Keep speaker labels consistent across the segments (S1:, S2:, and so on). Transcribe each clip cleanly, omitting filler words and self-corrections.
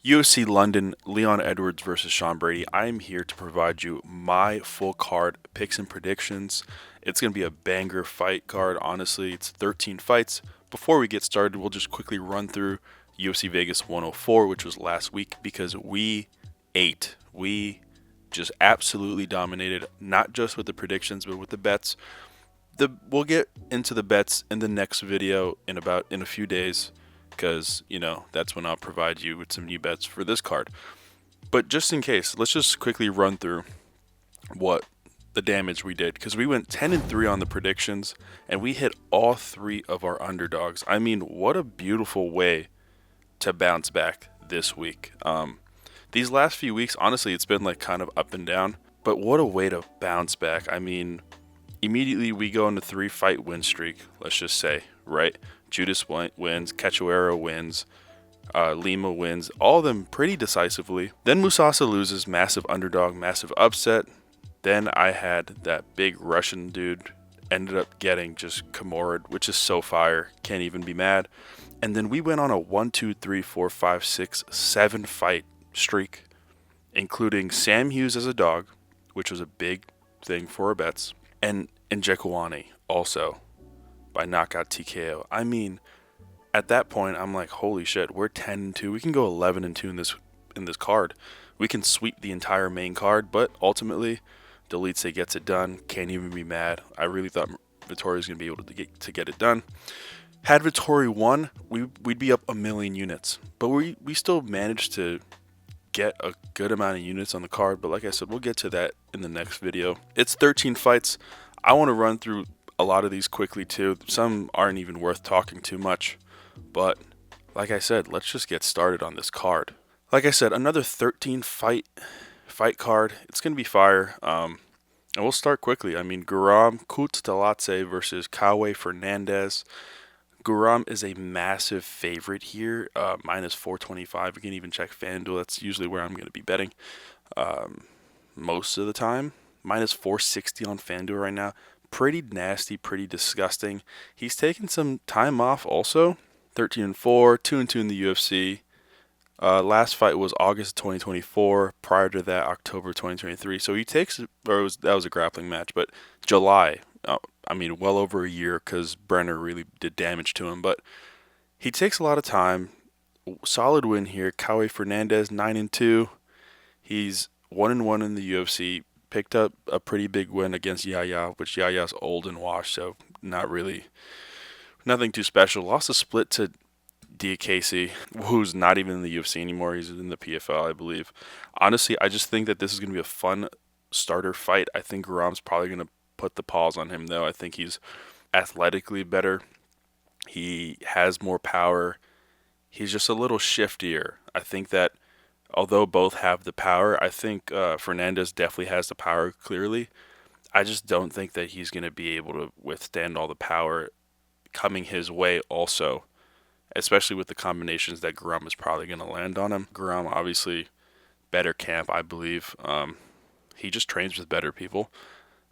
S1: UFC London, Leon Edwards versus Sean Brady. I am here to provide you my full card picks and predictions. It's going to be a banger fight card, honestly. It's 13 fights. Before we get started, we'll just quickly run through UFC Vegas 104, which was last week, because we ate. We just absolutely dominated, not just with the predictions, but with the bets. We'll get into the bets in the next video in a few days, because that's when I'll provide you with some new bets for this card. But just in case, let's just quickly run through what the damage we did, because we went 10-3 on the predictions and we hit all three of our underdogs. I mean, what a beautiful way to bounce back this week. These last few weeks, honestly, it's been like kind of up and down, but what a way to bounce back. I mean, immediately we go into 3-fight win streak, let's just say, right? Judas wins, Cachoeira wins, Lima wins, all of them pretty decisively. Then Musasa loses, massive underdog, massive upset. Then I had that big Russian dude, ended up getting just Kimura, which is so fire, can't even be mad. And then we went on a 1, 2, 3, 4, 5, 6, 7 fight streak, including Sam Hughes as a dog, which was a big thing for our bets, and Njekwani also by knockout TKO. I mean, at that point, I'm like, holy shit, we're 10-2. We can go 11-2 in this card. We can sweep the entire main card, but ultimately, Delice gets it done. Can't even be mad. I really thought Vittori was going to be able to get it done. Had Vittori won, we'd be up a million units, but we still managed to get a good amount of units on the card. But like I said, we'll get to that in the next video. It's 13 fights. I want to run through a lot of these quickly too. Some aren't even worth talking too much, but like I said, let's just get started on this card. Like I said, another 13 fight card. It's gonna be fire. And we'll start quickly. I mean, Guram Kutateladze versus Kawe Fernandez. Guram is a massive favorite here, minus 425. You can even check FanDuel. That's usually where I'm going to be betting most of the time. Minus 460 on FanDuel right now. Pretty nasty, pretty disgusting. He's taken some time off also. 13-4, 2-2 in the UFC. Last fight was August 2024. Prior to that, October 2023. So he takes, that was a grappling match, but July. Well over a year, because Brenner really did damage to him. But he takes a lot of time. Solid win here. Kawe Fernandez 9-2. He's 1-1 in the UFC. Picked up a pretty big win against Yaya, which Yaya's old and washed, so nothing too special. Lost a split to Diakese, who's not even in the UFC anymore. He's in the PFL, I believe. Honestly, I just think that this is going to be a fun starter fight. I think Guram's probably going to put the paws on him, though. I think he's athletically better. He has more power. He's just a little shiftier. I think that although both have the power, I think Fernandez definitely has the power, clearly. I just don't think that he's going to be able to withstand all the power coming his way also, especially with the combinations that Guram is probably going to land on him. Guram, obviously, better camp, I believe. He just trains with better people.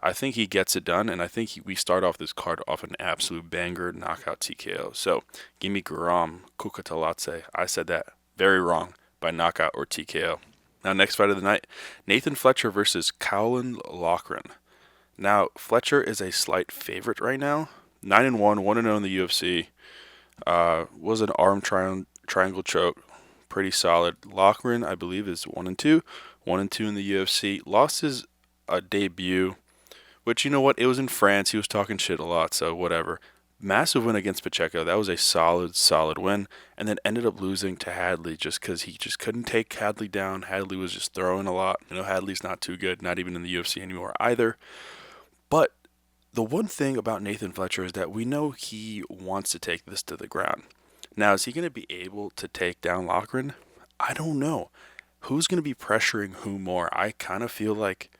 S1: I think he gets it done, and I think we start off this card off an absolute banger knockout TKO. So, give me Guram Kutateladze. I said that very wrong, by knockout or TKO. Now, next fight of the night, Nathan Fletcher versus Caolán Loughran. Now, Fletcher is a slight favorite right now. 9-1, 1-0 in the UFC. Was an arm triangle choke. Pretty solid. Loughran, I believe, is 1-2. 1-2 in the UFC. Lost his debut, which, you know what, it was in France. He was talking shit a lot, so whatever. Massive win against Pacheco. That was a solid win. And then ended up losing to Hadley just because he just couldn't take Hadley down. Hadley was just throwing a lot. Hadley's not too good, not even in the UFC anymore either. But the one thing about Nathan Fletcher is that we know he wants to take this to the ground. Now, is he going to be able to take down Loughran? I don't know. Who's going to be pressuring who more? I kind of feel like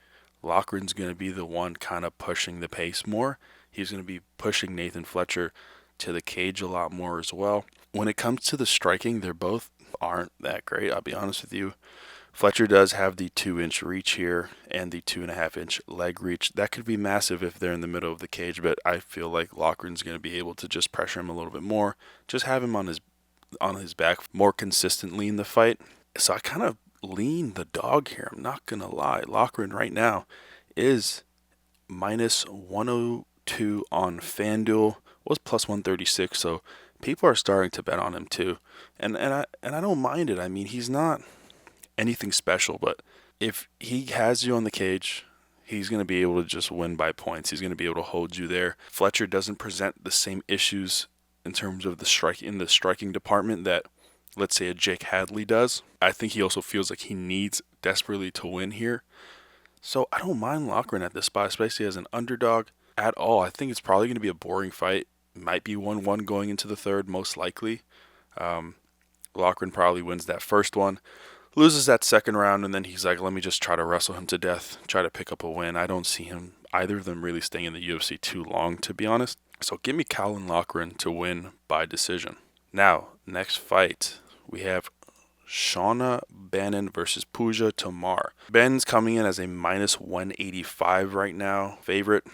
S1: Loughran's going to be the one kind of pushing the pace more. He's going to be pushing Nathan Fletcher to the cage a lot more as well. When it comes to the striking, they both aren't that great, I'll be honest with you. Fletcher does have the 2-inch reach here and the 2.5-inch leg reach. That could be massive if they're in the middle of the cage, but I feel like Loughran's going to be able to just pressure him a little bit more. Just have him on his back more consistently in the fight. So I kind of lean the dog here. I'm not going to lie. Loughran right now is minus 102 on FanDuel, was plus 136, so people are starting to bet on him too. And I don't mind it. I mean, he's not anything special, but if he has you on the cage, he's going to be able to just win by points. He's going to be able to hold you there. Fletcher doesn't present the same issues in terms of the striking department that, let's say, a Jake Hadley does. I think he also feels like he needs desperately to win here. So I don't mind Loughran at this spot, especially as an underdog at all. I think it's probably going to be a boring fight. Might be 1-1 going into the third, most likely. Loughran probably wins that first one, loses that second round, and then he's like, let me just try to wrestle him to death, try to pick up a win. I don't see either of them really staying in the UFC too long, to be honest. So give me Caolán Loughran to win by decision. Now, next fight, we have Shauna Bannon versus Puja Tomar. Bannon's coming in as a minus 185 right now. Favorite.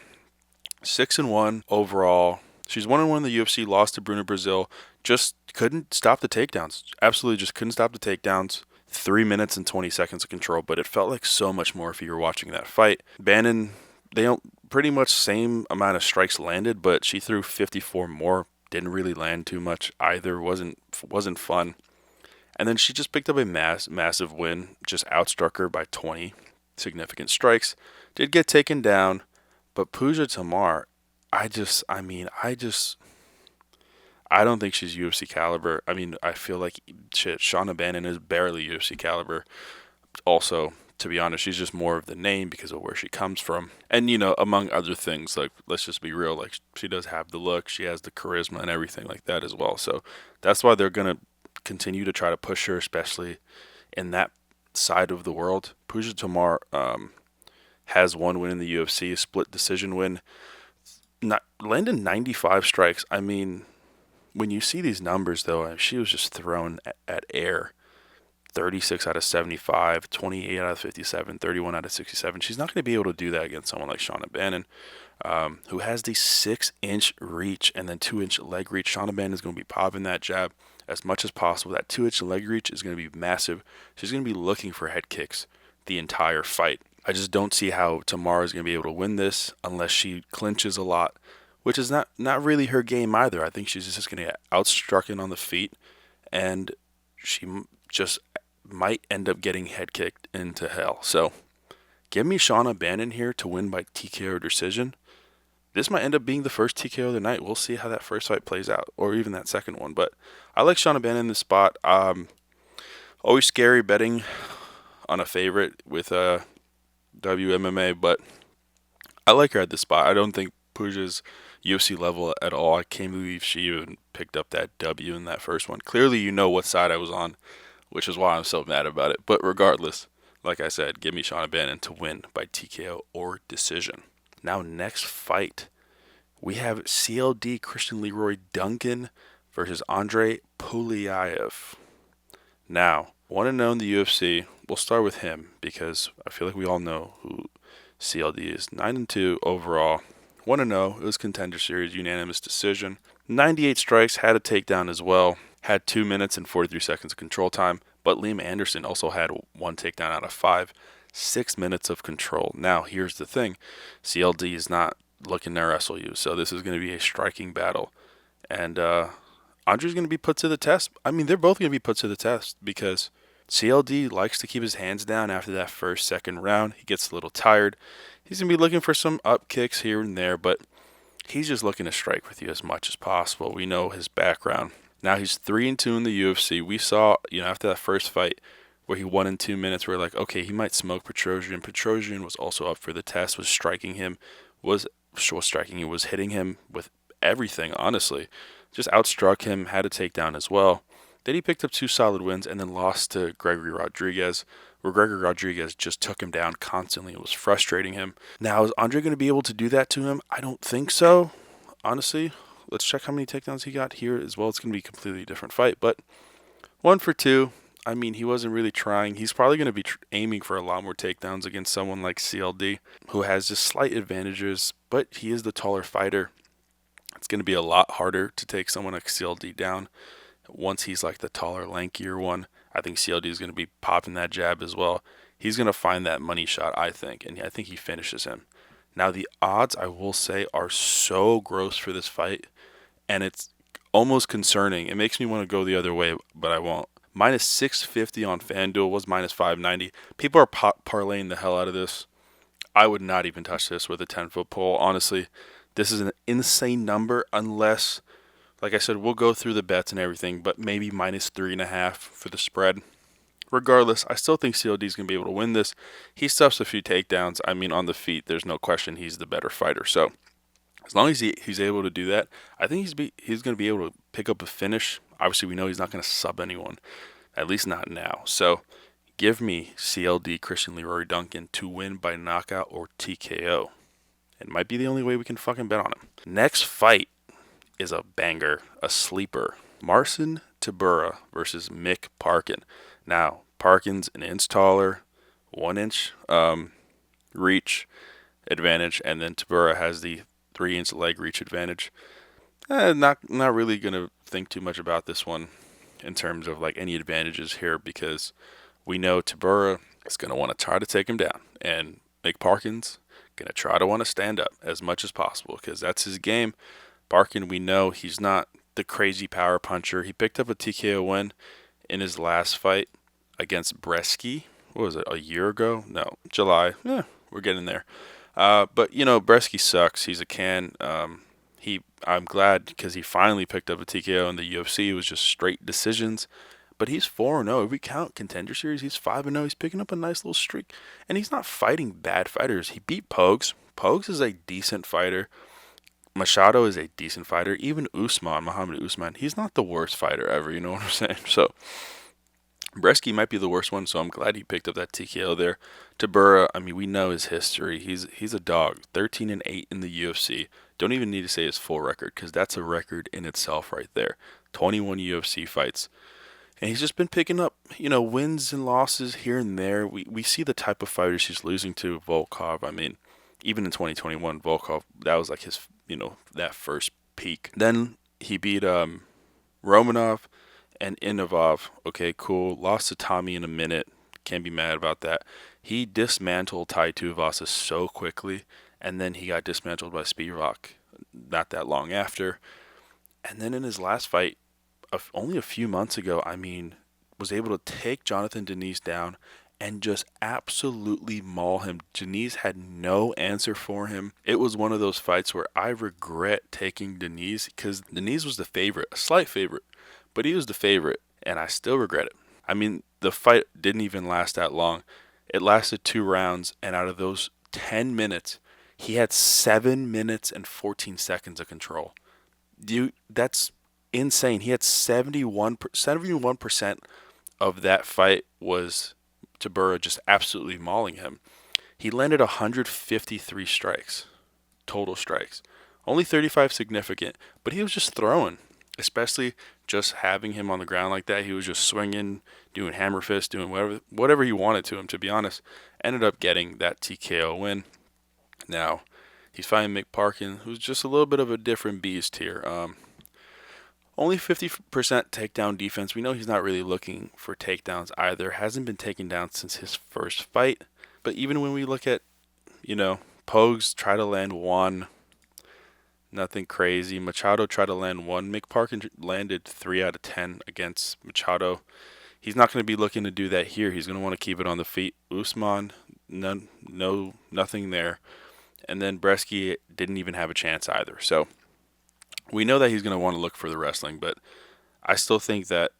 S1: 6-1 overall. She's 1-1 in the UFC, lost to Bruna Brazil. Just couldn't stop the takedowns. Absolutely just couldn't stop the takedowns. 3 minutes and 20 seconds of control, but it felt like so much more if you were watching that fight. Bannon, they don't pretty much same amount of strikes landed, but she threw 54 more. Didn't really land too much either. Wasn't fun. And then she just picked up a massive win. Just outstruck her by 20 significant strikes. Did get taken down, but Puja Tomar, I don't think she's UFC caliber. I mean, I feel like Shauna Bannon is barely UFC caliber. Also, to be honest, she's just more of the name because of where she comes from. And, among other things, like, let's just be real, like, she does have the look, she has the charisma and everything like that as well. So that's why they're going to continue to try to push her, especially in that side of the world. Puja Tomar has one win in the UFC, a split decision win. Landed 95 strikes. I mean, when you see these numbers, though, she was just thrown at air. 36 out of 75, 28 out of 57, 31 out of 67. She's not going to be able to do that against someone like Shauna Bannon, who has the 6-inch reach and then 2-inch leg reach. Shauna Bannon is going to be popping that jab as much as possible. That 2-inch leg reach is going to be massive. She's going to be looking for head kicks the entire fight. I just don't see how Tomar is going to be able to win this unless she clinches a lot, which is not really her game either. I think she's just going to get outstruck on the feet, and she just might end up getting head kicked into hell. So give me Shauna Bannon here to win by TKO decision. This might end up being the first TKO of the night. We'll see how that first fight plays out, or even that second one. But I like Shauna Bannon in this spot. Always scary betting on a favorite with WMMA, but I like her at this spot. I don't think Puja's UFC level at all. I can't believe she even picked up that W in that first one. Clearly, you know what side I was on, which is why I'm so mad about it. But regardless, like I said, give me Shauna Bannon to win by TKO or decision. Now, next fight, we have CLD Christian Leroy Duncan versus Andrey Pulyaev. Now, 1-0 in the UFC. We'll start with him because I feel like we all know who CLD is. 9-2 overall. 1-0. It was Contender Series, unanimous decision. 98 strikes, had a takedown as well. Had 2 minutes and 43 seconds of control time. But Liam Anderson also had 1 takedown out of 5. 6 minutes of control. Now, here's the thing. CLD is not looking to wrestle you, so this is going to be a striking battle. And Andrey's going to be put to the test. I mean, they're both going to be put to the test because CLD likes to keep his hands down after that second round. He gets a little tired. He's going to be looking for some up kicks here and there, but he's just looking to strike with you as much as possible. We know his background. Now he's 3-2 in the UFC. We saw, after that first fight where he won in 2 minutes, we're like, okay, he might smoke Petrosian. Petrosian was also up for the test, was hitting him with everything, honestly. Just outstruck him, had a takedown as well. Then he picked up 2 solid wins and then lost to Gregory Rodriguez, where Gregory Rodriguez just took him down constantly. It was frustrating him. Now, is Andrey going to be able to do that to him? I don't think so, honestly. Let's check how many takedowns he got here as well. It's going to be a completely different fight, but 1 for 2. I mean, he wasn't really trying. He's probably going to be aiming for a lot more takedowns against someone like CLD, who has just slight advantages, but he is the taller fighter. It's going to be a lot harder to take someone like CLD down once he's like the taller, lankier one. I think CLD is going to be popping that jab as well. He's going to find that money shot, I think, and I think he finishes him. Now, the odds, I will say, are so gross for this fight, and it's almost concerning. It makes me want to go the other way, but I won't. Minus 650 on FanDuel was minus 590. People are parlaying the hell out of this. I would not even touch this with a 10-foot pole. Honestly, this is an insane number unless, like I said, we'll go through the bets and everything, but maybe minus 3.5 for the spread. Regardless, I still think CLD is going to be able to win this. He stuffs a few takedowns. I mean, on the feet, there's no question he's the better fighter. So as long as he's able to do that, I think he's going to be able to pick up a finish. Obviously, we know he's not going to sub anyone, at least not now. So give me CLD Christian Leroy Duncan to win by knockout or TKO. It might be the only way we can fucking bet on him. Next fight is a banger, a sleeper. Marcin Tybura versus Mick Parkin. Now, Parkin's an inch taller, 1 inch reach advantage, and then Tybura has the 3-inch leg reach advantage. Not really going to think too much about this one in terms of like any advantages here, because we know Tybura is going to want to try to take him down, and Mick Parkin's going to try to want to stand up as much as possible because that's his game. Parkin, we know he's not the crazy power puncher. He picked up a TKO win in his last fight against Bresky. What was it, a year ago? No, July. We're getting there. But, you know, Bresky sucks. He's a can. I'm glad because he finally picked up a TKO in the UFC. It was just straight decisions. But he's 4-0. If we count Contender Series, he's 5-0. He's picking up a nice little streak. And he's not fighting bad fighters. He beat Pogues. Pogues is a decent fighter. Machado is a decent fighter. Even Muhammad Usman, he's not the worst fighter ever. You know what I'm saying? So Bresky might be the worst one, so I'm glad he picked up that TKO there. Tybura, I mean, we know his history. He's a dog. 13-8 in the UFC. Don't even need to say his full record because that's a record in itself right there. 21 UFC fights. And he's just been picking up, you know, wins and losses here and there. We see the type of fighters he's losing to. Volkov, I mean, even in 2021, Volkov, that was like his, you know, that first peak. Then he beat Romanov and Inovov. Okay, cool. Lost to Tommy in a minute. Can't be mad about that. He dismantled Tai Tuivasa so quickly, and then he got dismantled by Spivak not that long after. And then in his last fight, only a few months ago, I mean, was able to take Jonathan Denise down and just absolutely maul him. Denise had no answer for him. It was one of those fights where I regret taking Denise because Denise was the favorite, a slight favorite, but he was the favorite, and I still regret it. I mean, the fight didn't even last that long. It lasted 2 rounds, and out of those 10 minutes, he had 7 minutes and 14 seconds of control. Dude, that's insane. He had 71% of that fight was Tybura just absolutely mauling him. He landed 153 strikes, total strikes. Only 35 significant, but he was just throwing, especially just having him on the ground like that. He was just swinging, doing hammer fist, doing whatever he wanted to him, to be honest. Ended up getting that TKO win. Now, he's fighting Mick Parkin, who's just a little bit of a different beast here. Only 50% takedown defense. We know he's not really looking for takedowns either. Hasn't been taken down since his first fight. But even when we look at, you know, Pogues try to land 1. Nothing crazy. Machado tried to land 1. Mick Parkin landed 3 out of 10 against Machado. He's not going to be looking to do that here. He's going to want to keep it on the feet. Usman, nothing there. And then Bresky didn't even have a chance either. So we know that he's going to want to look for the wrestling, but I still think that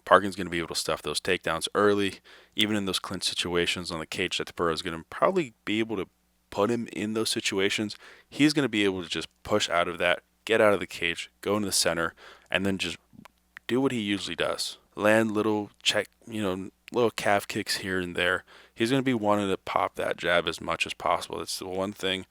S1: Parkin's going to be able to stuff those takedowns early, even in those clinch situations on the cage that Tybura is going to probably be able to put him in those situations. He's going to be able to just push out of that, get out of the cage, go into the center, and then just do what he usually does. Land little little calf kicks here and there. He's going to be wanting to pop that jab as much as possible. It's the one thing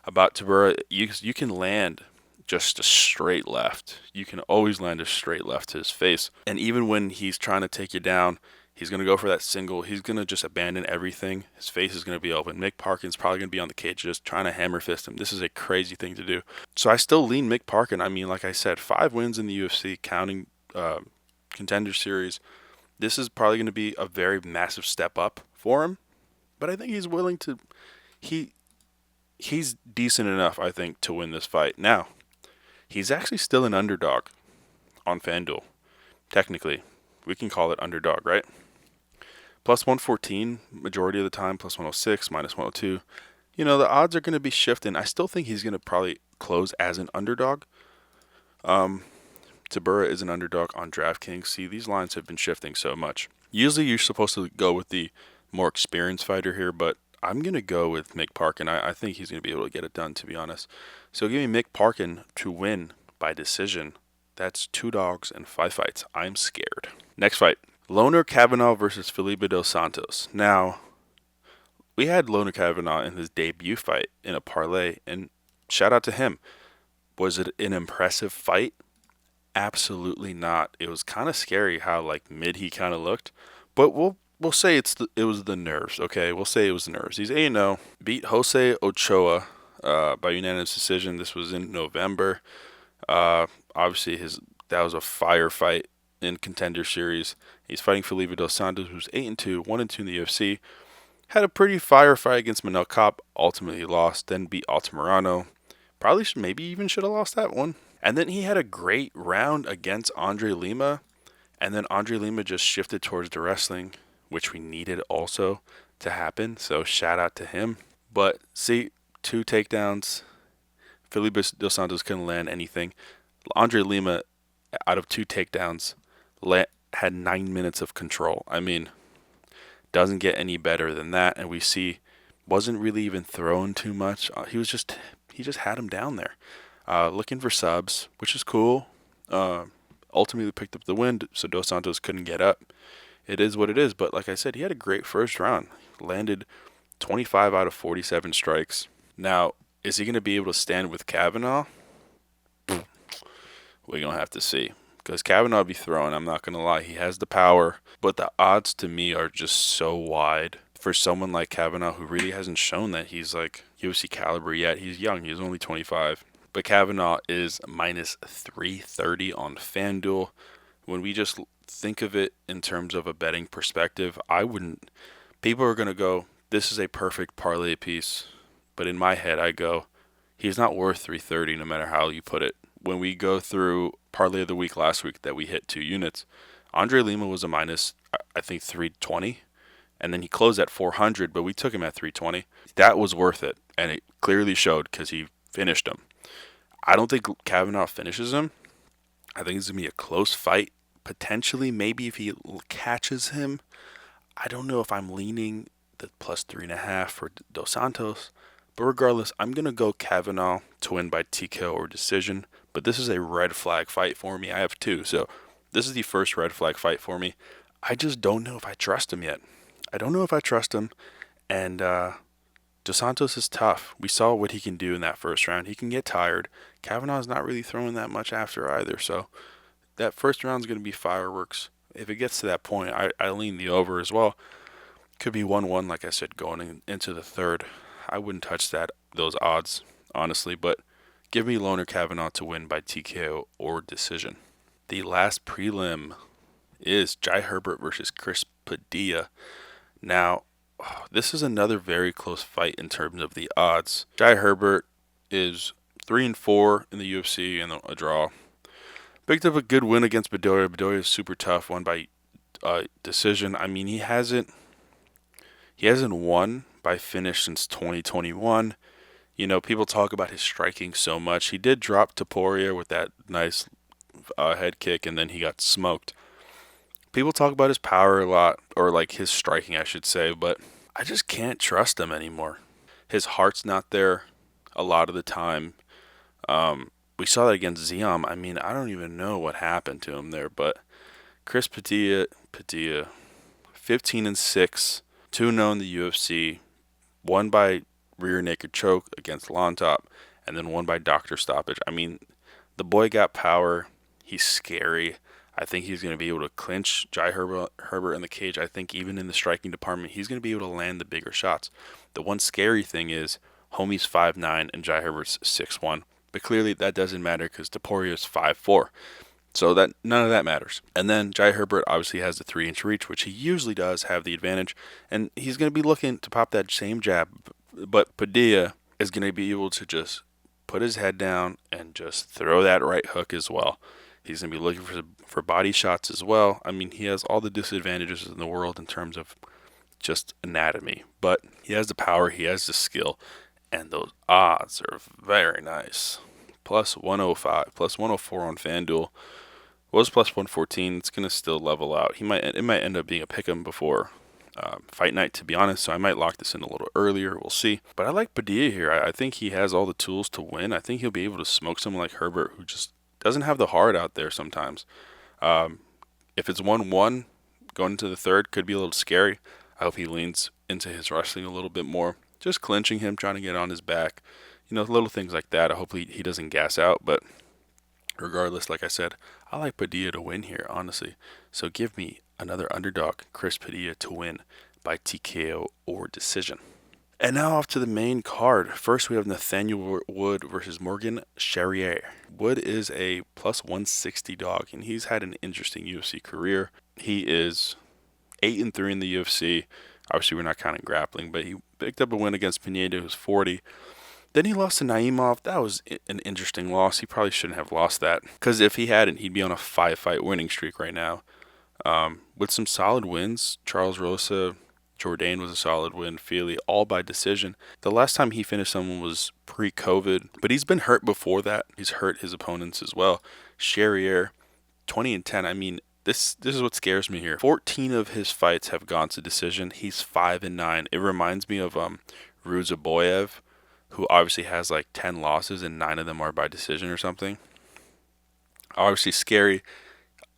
S1: about Tybura. You can land just a straight left. You can always land a straight left to his face. And even when he's trying to take you down, he's going to go for that single. He's going to just abandon everything. His face is going to be open. Mick Parkin's probably going to be on the cage just trying to hammer fist him. This is a crazy thing to do. So I still lean Mick Parkin. I mean, like I said, 5 wins in the UFC, counting Contender Series. This is probably going to be a very massive step up for him, but I think he's willing to. He's decent enough, I think, to win this fight. Now, he's actually still an underdog on FanDuel. Technically, we can call it underdog, right? Plus 114 majority of the time, plus 106, minus 102. The odds are going to be shifting. I still think he's going to probably close as an underdog. Tybura is an underdog on DraftKings. See, these lines have been shifting so much. Usually you're supposed to go with the more experienced fighter here, but I'm going to go with Mick Parkin. I think he's going to be able to get it done, to be honest. So give me Mick Parkin to win by decision. That's 2 dogs and 5 fights. I'm scared. Next fight, Loughran Kavanagh versus Felipe dos Santos. Now, we had Loughran Kavanagh in his debut fight in a parlay, and shout out to him. Was it an impressive fight? Absolutely not. It was kind of scary how mid he kind of looked, but we'll say it was the nerves. Okay, we'll say it was the nerves. He's 8-0, beat Jose Ochoa by unanimous decision. This was in November. Obviously that was a fire fight in Contender Series. He's fighting Felipe dos Santos, who's 8-2, 1-2 in the UFC. Had a pretty fire fight against Manel Kape. Ultimately lost. Then beat Altamirano. Probably maybe even should have lost that one. And then he had a great round against Andrey Lima. And then Andrey Lima just shifted towards the wrestling, which we needed also to happen. So shout out to him. But see, 2 takedowns. Felipe dos Santos couldn't land anything. Andrey Lima, out of 2 takedowns, had 9 minutes of control. I mean, doesn't get any better than that. And we see, wasn't really even throwing too much. He just had him down there. Looking for subs, which is cool. Ultimately picked up the win, so Dos Santos couldn't get up. It is what it is, but like I said, he had a great first round. Landed 25 out of 47 strikes. Now, is he going to be able to stand with Kavanagh? We're going to have to see. Because Kavanagh will be throwing, I'm not going to lie. He has the power, but the odds to me are just so wide. For someone like Kavanagh, who really hasn't shown that he's UFC caliber yet. He's young. He's only 25. But Kavanagh is minus 330 on FanDuel. When we just think of it in terms of a betting perspective, people are going to go, this is a perfect parlay piece. But in my head, I go, he's not worth 330 no matter how you put it. When we go through parlay of the week last week that we hit 2 units, Andrey Lima was a minus, I think, 320. And then he closed at 400, but we took him at 320. That was worth it. And it clearly showed because he finished him. I don't think Kavanagh finishes him. I think it's going to be a close fight. Potentially, maybe if he catches him. I don't know if I'm leaning the plus 3.5 for Dos Santos. But regardless, I'm going to go Kavanagh to win by TKO or decision. But this is a red flag fight for me. I have 2. So this is the first red flag fight for me. I just don't know if I trust him yet. I don't know if I trust him. And Dos Santos is tough. We saw what he can do in that first round. He can get tired. Kavanagh's not really throwing that much after either. So that first round is going to be fireworks. If it gets to that point, I lean the over as well. Could be 1-1, like I said, going into the third. I wouldn't touch those odds, honestly. But give me Loughran Kavanagh to win by TKO or decision. The last prelim is Jai Herbert versus Chris Padilla. Now, this is another very close fight in terms of the odds. Jai Herbert is 3-4 in the UFC and a draw. Picked up a good win against Padilla. Padilla is super tough, won by decision. I mean, he hasn't won by finish since 2021. People talk about his striking so much. He did drop to Poirier with that nice head kick, and then he got smoked. People talk about his power a lot, or his striking, I should say, but I just can't trust him anymore. His heart's not there a lot of the time. We saw that against Ziam. I mean, I don't even know what happened to him there, but Chris Padilla, 15-6, 2-0 in the UFC, won by rear naked choke against Lontop, and then won by doctor stoppage. I mean, the boy got power. He's scary. I think he's going to be able to clinch Jai Herbert in the cage. I think even in the striking department, he's going to be able to land the bigger shots. The one scary thing is homie's 5'9" and Jai Herbert's 6'1". But clearly that doesn't matter because Taporia is 5'4". So that none of that matters. And then Jai Herbert obviously has the 3-inch reach, which he usually does have the advantage, and he's going to be looking to pop that same jab. But Padilla is going to be able to just put his head down and just throw that right hook as well. He's going to be looking for body shots as well. I mean, he has all the disadvantages in the world in terms of just anatomy, but he has the power, he has the skill, and those odds are very nice. Plus 105, plus 104 on FanDuel. Was plus 114. It's gonna still level out. It might end up being a pick'em before fight night, to be honest. So I might lock this in a little earlier. We'll see. But I like Padilla here. I think he has all the tools to win. I think he'll be able to smoke someone like Herbert, who just doesn't have the heart out there sometimes. If it's 1-1 going into the third, could be a little scary. I hope he leans into his wrestling a little bit more. Just clinching him, trying to get on his back. Little things like that. I hope he doesn't gas out. But regardless, like I said, I like Padilla to win here, honestly. So give me another underdog, Chris Padilla, to win by TKO or decision. And now off to the main card. First, we have Nathaniel Wood versus Morgan Charrière. Wood is a plus 160 dog, and he's had an interesting UFC career. He is 8-3 in the UFC. Obviously, we're not counting grappling, but he picked up a win against Pineda, who's 40. Then he lost to Naimov. That was an interesting loss. He probably shouldn't have lost that, because if he hadn't, he'd be on a 5-fight winning streak right now. With some solid wins, Charles Rosa, Jourdain was a solid win, Feely, all by decision. The last time he finished someone was pre-COVID, but he's been hurt before that. He's hurt his opponents as well. Charrière, 20-10. I mean, this is what scares me here. 14 of his fights have gone to decision. He's 5-9. It reminds me of Pulyaev, who obviously has like 10 losses and 9 of them are by decision or something. Obviously scary.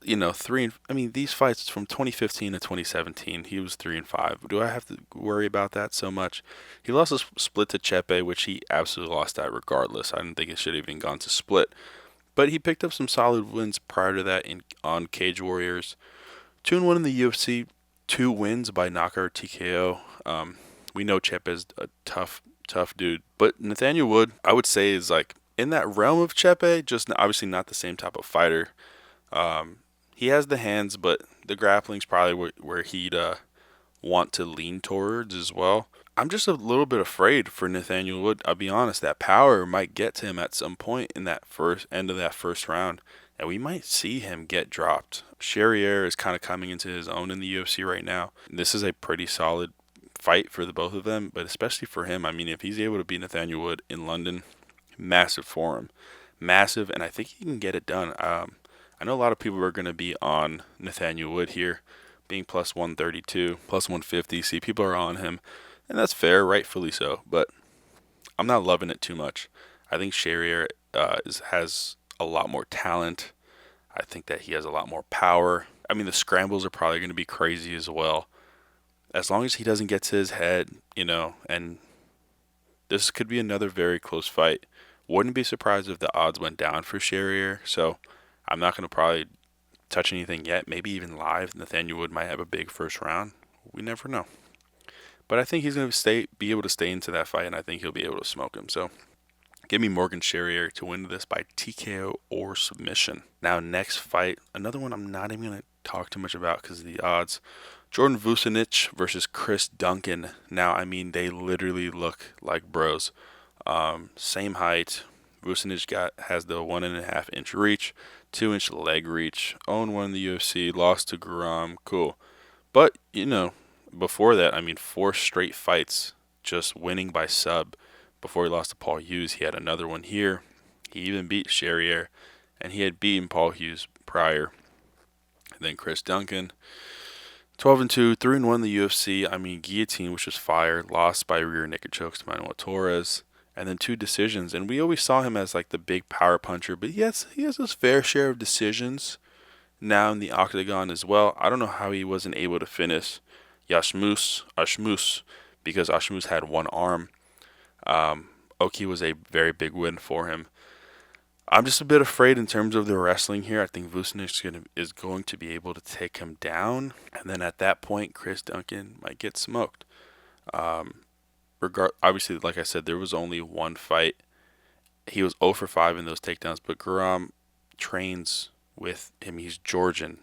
S1: These fights from 2015 to 2017, he was 3-5. Do I have to worry about that so much? He lost a split to Chepe, which he absolutely lost that regardless. I didn't think it should have even gone to split. But he picked up some solid wins prior to that on Cage Warriors. 2-1 in the UFC, 2 wins by knockout or TKO. We know Chepe is a tough dude. But Nathaniel Wood, I would say, is like in that realm of Chepe, just obviously not the same type of fighter. He has the hands, but the grappling's probably where he'd want to lean towards as well. I'm just a little bit afraid for Nathaniel Wood. I'll be honest, that power might get to him at some point in that end of that first round, and we might see him get dropped. Charrière is kind of coming into his own in the UFC right now. This is a pretty solid fight for the both of them, but especially for him. I mean, if he's able to beat Nathaniel Wood in London, massive for him. Massive, and I think he can get it done. I know a lot of people are going to be on Nathaniel Wood here, being plus 132, plus 150. See, people are on him, and that's fair, rightfully so, but I'm not loving it too much. I think Charrière has a lot more talent. I think that he has a lot more power. I mean, the scrambles are probably going to be crazy as well. As long as he doesn't get to his head, and this could be another very close fight. Wouldn't be surprised if the odds went down for Charrière, so I'm not going to probably touch anything yet. Maybe even live. Nathaniel Wood might have a big first round. We never know. But I think he's going to be able to stay into that fight, and I think he'll be able to smoke him. So give me Morgan Charrière to win this by TKO or submission. Now, next fight, another one I'm not even going to talk too much about because of the odds. Jordan Vucenic versus Chris Duncan. Now, I mean, they literally look like bros. Same height. Vucenic has the 1.5-inch reach, 2-inch leg reach. Owned one in the UFC, lost to Gunnar. Cool. But, before that, I mean, 4 straight fights, just winning by sub. Before he lost to Paul Hughes, he had another one here. He even beat Charrière, and he had beaten Paul Hughes prior. And then Chris Duncan, 12-2, 3-1 in the UFC. I mean, guillotine, which was fire, lost by rear naked chokes to Manuel Torres, and then 2 decisions. And we always saw him as like the big power puncher, but yes, he has his fair share of decisions now in the octagon as well. I don't know how he wasn't able to finish Ashmus, because Ashmus had one arm. Oki was a very big win for him. I'm just a bit afraid in terms of the wrestling here. I think Vucenic is going to be able to take him down, and then at that point, Chris Duncan might get smoked. Obviously, like I said, there was only one fight. He was 0 for 5 in those takedowns, but Guram trains with him. He's Georgian.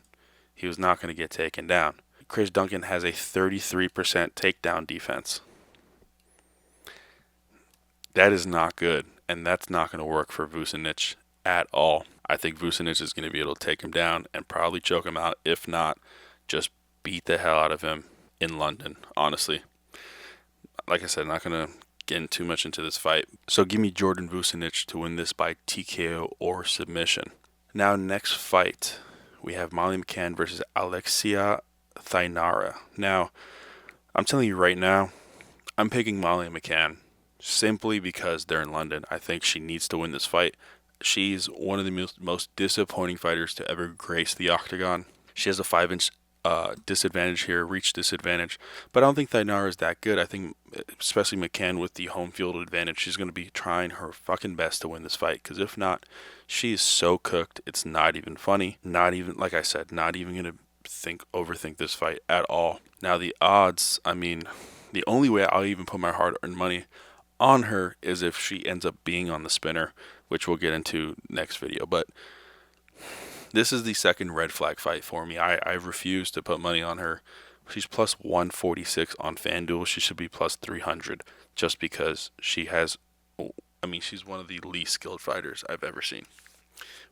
S1: He was not going to get taken down. Chris Duncan has a 33% takedown defense. That is not good, and that's not going to work for Vucenic at all. I think Vucenic is going to be able to take him down and probably choke him out. If not, just beat the hell out of him in London, honestly. Like I said, not going to get too much into this fight. So give me Jordan Vucenic to win this by TKO or submission. Now, next fight, we have Molly McCann versus Alexia Thainara. Now, I'm telling you right now, I'm picking Molly McCann simply because they're in London. I think she needs to win this fight. She's one of the most disappointing fighters to ever grace the octagon. She has a 5-inch disadvantage here, reach disadvantage. But I don't think Thainara is that good. I think, especially McCann with the home field advantage, she's going to be trying her fucking best to win this fight. Because if not, she is so cooked, it's not even funny. Not even, like I said, not even going to overthink this fight at all. Now the odds, I mean, the only way I'll even put my hard-earned money on her is if she ends up being on the spinner, which we'll get into next video. But this is the second red flag fight for me. I refuse to put money on her. She's plus 146 on FanDuel. She should be plus 300 just because she has, I mean, she's one of the least skilled fighters I've ever seen.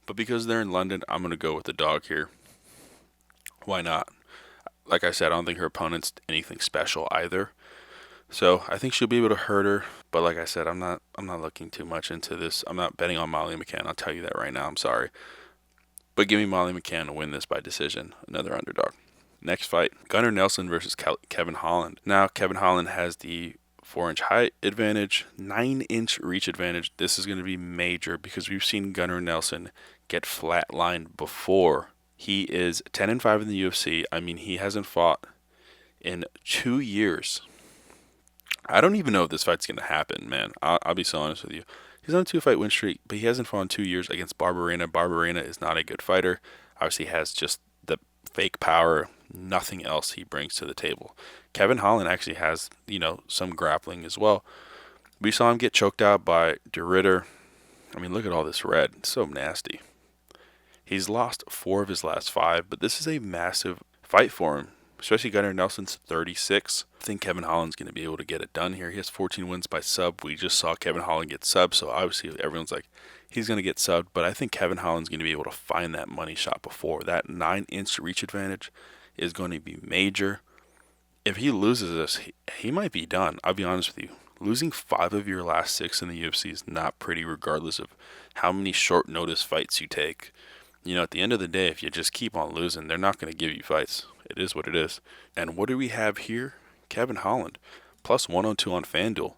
S1: But because they're in London, I'm going to go with the dog here. Why not? Like I said, I don't think her opponent's anything special either. So I think she'll be able to hurt her. But like I said, I'm not looking too much into this. I'm not betting on Molly McCann. I'll tell you that right now. I'm sorry. But give me Molly McCann to win this by decision. Another underdog. Next fight, Gunnar Nelson versus Kevin Holland. Now, Kevin Holland has the 4-inch height advantage, 9-inch reach advantage. This is going to be major because we've seen Gunnar Nelson get flatlined before. He is 10-5 in the UFC. I mean, he hasn't fought in 2 years. I don't even know if this fight's going to happen, man. I'll be so honest with you. He's on a 2-fight win streak, but he hasn't fought in 2 years against Barberena. Barberena is not a good fighter. Obviously, he has just the fake power, nothing else he brings to the table. Kevin Holland actually has, some grappling as well. We saw him get choked out by De Ridder. I mean, look at all this red. It's so nasty. He's lost 4 of his last 5, but this is a massive fight for him, especially Gunnar Nelson's 36. I think Kevin Holland's going to be able to get it done here. He has 14 wins by sub. We just saw Kevin Holland get subbed, so obviously everyone's like, he's going to get subbed, but I think Kevin Holland's going to be able to find that money shot before. That 9-inch reach advantage is going to be major. If he loses this, he might be done. I'll be honest with you. Losing 5 of your last 6 in the UFC is not pretty, regardless of how many short notice fights you take. At the end of the day, if you just keep on losing, they're not going to give you fights. It is what it is. And what do we have here? Kevin Holland, plus 102 on FanDuel.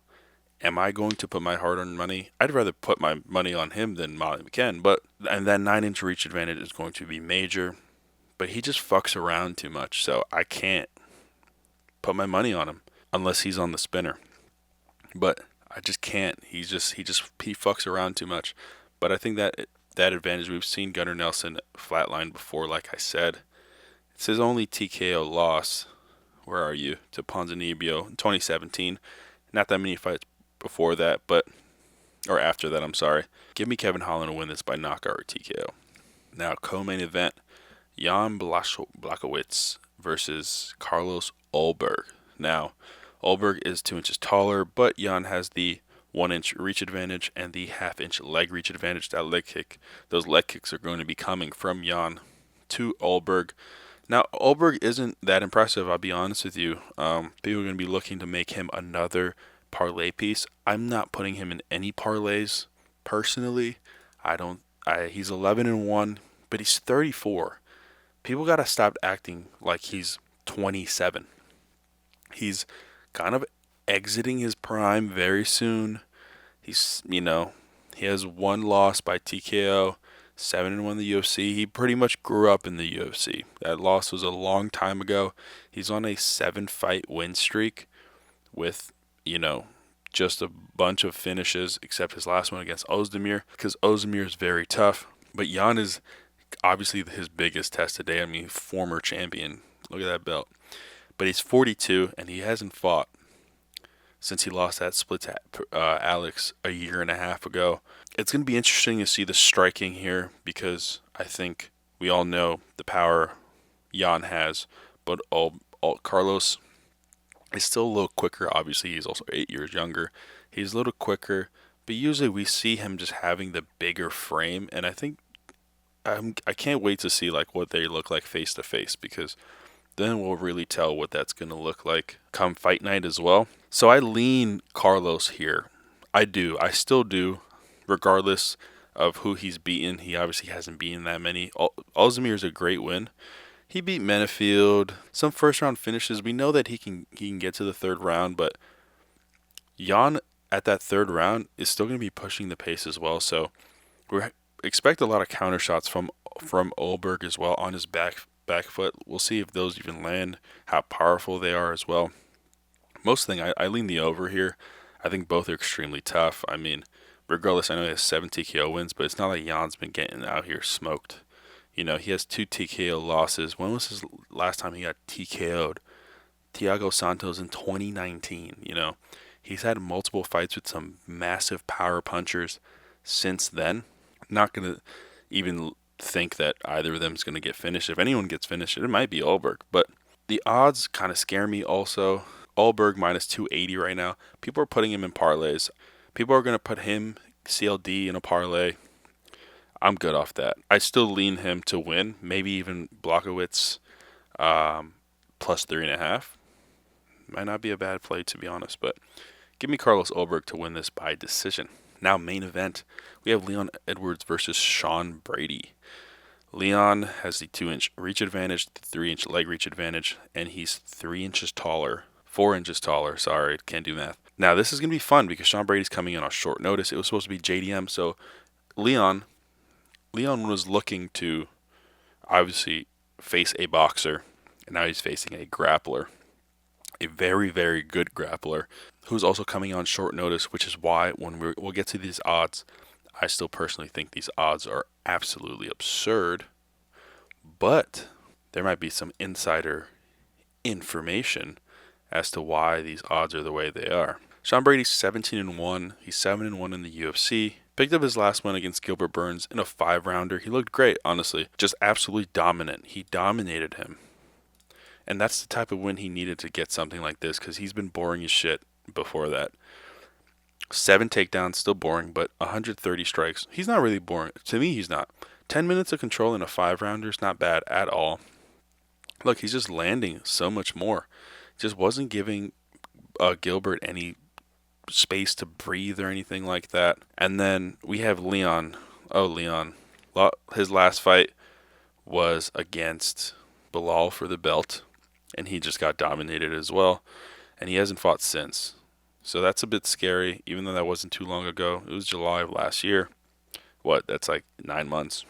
S1: Am I going to put my hard-earned money? I'd rather put my money on him than Molly McCann. And that 9-inch reach advantage is going to be major. But he just fucks around too much, so I can't put my money on him unless he's on the spinner. But I just can't. He fucks around too much. But I think that advantage, we've seen Gunnar Nelson flatline before, like I said. It's his only TKO loss. Where are you? To Ponzinibbio in 2017. Not that many fights before that, or after that, I'm sorry. Give me Kevin Holland to win this by knockout or TKO. Now, co-main event, Jan Błachowicz versus Carlos Ulberg. Now, Ulberg is 2 inches taller, but Jan has the 1-inch reach advantage and the 1/2-inch leg reach advantage. Those leg kicks are going to be coming from Jan to Ulberg. Now, Ulberg isn't that impressive, I'll be honest with you. People are going to be looking to make him another parlay piece. I'm not putting him in any parlays, personally. He's 11-1, but he's 34. People got to stop acting like he's 27. He's kind of exiting his prime very soon. He has 1 loss by TKO, 7-1 in the UFC. He pretty much grew up in the UFC. That loss was a long time ago. He's on a 7-fight win streak with, just a bunch of finishes, except his last one against Ozdemir, because Ozdemir is very tough. But Jan is obviously his biggest test today. I mean, former champion. Look at that belt. But he's 42, and he hasn't fought since he lost that split to Alex a year and a half ago. It's going to be interesting to see the striking here, because I think We all know the power Jan has, but Carlos is still a little quicker. Obviously, he's also 8 years younger. He's a little quicker, but usually we see him just having the bigger frame, and I think I can't wait to see like what they look like face to face, because then we'll really tell what that's going to look like come fight night as well. So I lean Carlos here. I do. I still do, regardless of who he's beaten. He obviously hasn't beaten that many. Alzheimer's a great win. He beat Menefield. Some first round finishes. We know that he can get to the third round, but Jan at that third round is still going to be pushing the pace as well. So we expect a lot of counter shots from Ulberg as well on his back foot. We'll see if those even land, how powerful they are as well. Most thing, I lean the over here. I think both are extremely tough. I mean, regardless, I know he has 7 TKO wins, but it's not like Jan's been getting out here smoked. You know, he has 2 TKO losses. When was his last time he got TKO'd? Thiago Santos in 2019. You know, he's had multiple fights with some massive power punchers since then. Not going to even think that either of them is going to get finished. If anyone gets finished, it might be Ulberg. But the odds kind of scare me also. Ulberg minus 280 right now. People are putting him in parlays. People are going to put him, CLD, in a parlay. I'm good off that. I still lean him to win. Maybe even Błachowicz plus 3.5. Might not be a bad play, to be honest. But give me Carlos Ulberg to win this by decision. Now, main event. We have Leon Edwards versus Sean Brady. Leon has the 2-inch reach advantage, the 3-inch leg reach advantage, and he's 3 inches taller. 4 inches taller. Sorry, can't do math. Now, this is going to be fun because Sean Brady's coming in on short notice. It was supposed to be JDM, so Leon was looking to obviously face a boxer, and now he's facing a grappler. A very, very good grappler who's also coming on short notice, which is why when we'll get to these odds, I still personally think these odds are absolutely absurd, but there might be some insider information as to why these odds are the way they are. Sean Brady's 17-1. He's 7-1 in the UFC. Picked up his last win against Gilbert Burns in a 5-rounder. He looked great, honestly. Just absolutely dominant. He dominated him. And that's the type of win he needed to get something like this, because he's been boring as shit before that. 7 takedowns, still boring, but 130 strikes. He's not really boring. To me, he's not. 10 minutes of control in a 5-rounder is not bad at all. Look, he's just landing so much more. Just wasn't giving Gilbert any space to breathe or anything like that. And then we have Leon. Oh, Leon. His last fight was against Bilal for the belt, and he just got dominated as well. And he hasn't fought since. So that's a bit scary, even though that wasn't too long ago. It was July of last year. That's like 9 months.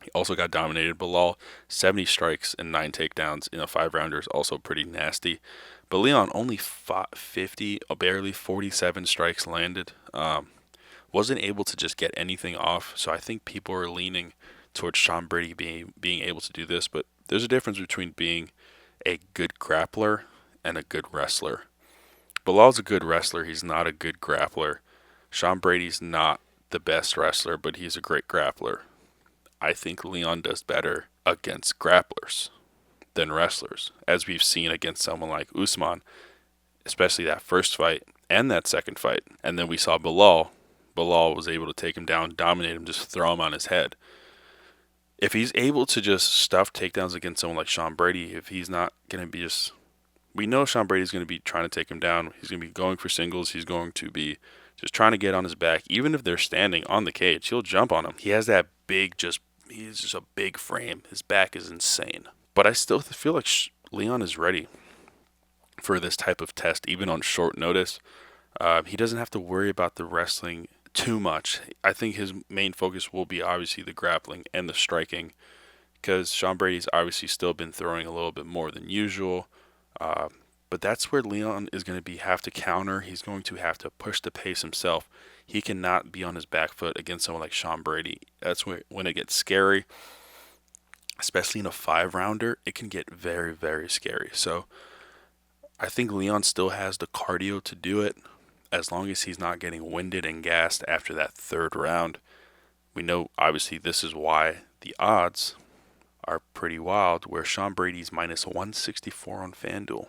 S1: He also got dominated. Bilal, 70 strikes and 9 takedowns in a 5-rounder is also pretty nasty. But Leon only fought 50, barely 47 strikes landed. Wasn't able to just get anything off. So I think people are leaning towards Sean Brady being able to do this. But there's a difference between being a good grappler and a good wrestler. Bilal's a good wrestler. He's not a good grappler. Sean Brady's not the best wrestler, but he's a great grappler. I think Leon does better against grapplers than wrestlers, as we've seen against someone like Usman, especially that first fight and that second fight. And then we saw Bilal. Bilal was able to take him down, dominate him, just throw him on his head. If he's able to just stuff takedowns against someone like Sean Brady, if he's not going to be just... We know Sean Brady's going to be trying to take him down. He's going to be going for singles. He's going to be just trying to get on his back. Even if they're standing on the cage, he'll jump on him. He has that he's just a big frame. His back is insane. But I still feel like Leon is ready for this type of test, even on short notice. He doesn't have to worry about the wrestling too much. I think his main focus will be obviously the grappling and the striking, because Sean Brady's obviously still been throwing a little bit more than usual. But that's where Leon is going to have to counter. He's going to have to push the pace himself. He cannot be on his back foot against someone like Sean Brady. That's when it gets scary. Especially in a 5-rounder, it can get very, very scary. So I think Leon still has the cardio to do it, as long as he's not getting winded and gassed after that 3rd round. We know, obviously, this is why the odds are pretty wild, where Sean Brady's minus 164 on FanDuel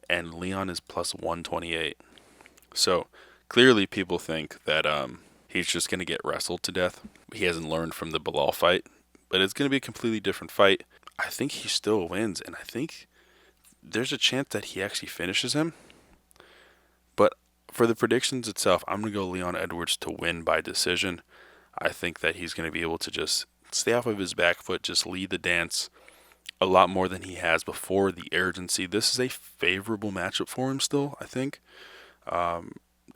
S1: and Leon is plus 128. So clearly people think that he's just going to get wrestled to death. He hasn't learned from the Bilal fight, but it's going to be a completely different fight. I think he still wins, and I think there's a chance that he actually finishes him. But for the predictions itself, I'm going to go Leon Edwards to win by decision. I think that he's going to be able to just stay off of his back foot, just lead the dance a lot more than he has before. The urgency. This is a favorable matchup for him still, I think.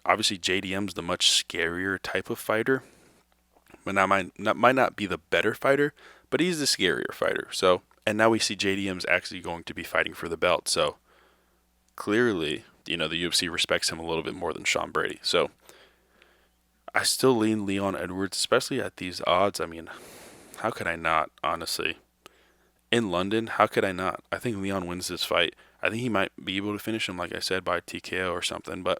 S1: Obviously, JDM's the much scarier type of fighter, but might not be the better fighter, but he's the scarier fighter. So, and now we see JDM's actually going to be fighting for the belt. So clearly, the UFC respects him a little bit more than Sean Brady. So I still lean Leon Edwards, especially at these odds. I mean, how could I not, honestly? In London, how could I not? I think Leon wins this fight. I think he might be able to finish him, like I said, by TKO or something. But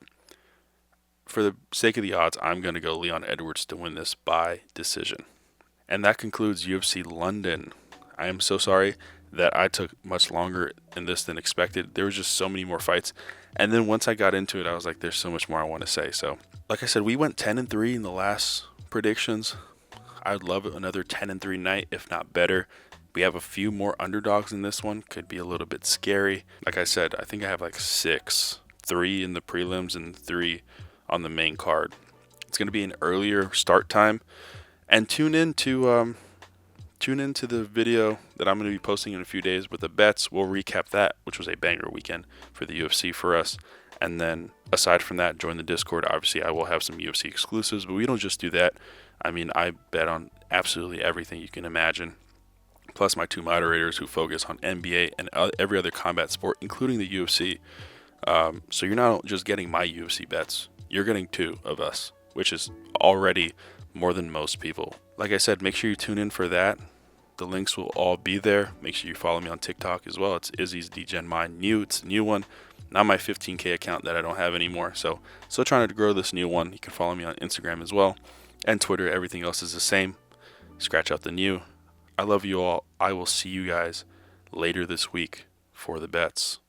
S1: for the sake of the odds, I'm going to go Leon Edwards to win this by decision. And that concludes UFC London. I am so sorry that I took much longer in this than expected. There was just so many more fights. And then once I got into it, I was like, there's so much more I want to say. So, like I said, we went 10-3 in the last predictions. I'd love another 10-3 night, if not better. We have a few more underdogs in this one. Could be a little bit scary. Like I said, I think I have like 6, 3 in the prelims and 3 on the main card. It's going to be an earlier start time. And tune into the video that I'm going to be posting in a few days with the bets. We'll recap that, which was a banger weekend for the UFC for us. And then aside from that, join the Discord. Obviously, I will have some UFC exclusives, but we don't just do that. I mean, I bet on absolutely everything you can imagine. Plus my 2 moderators who focus on NBA and every other combat sport, including the UFC. So you're not just getting my UFC bets. You're getting 2 of us, which is already more than most people. Like I said, make sure you tune in for that. The links will all be there. Make sure you follow me on TikTok as well. It's Izzy's DGen Mine. It's a new one. Not my 15K account that I don't have anymore. So still trying to grow this new one. You can follow me on Instagram as well. And Twitter. Everything else is the same. Scratch out the new. I love you all. I will see you guys later this week for the bets.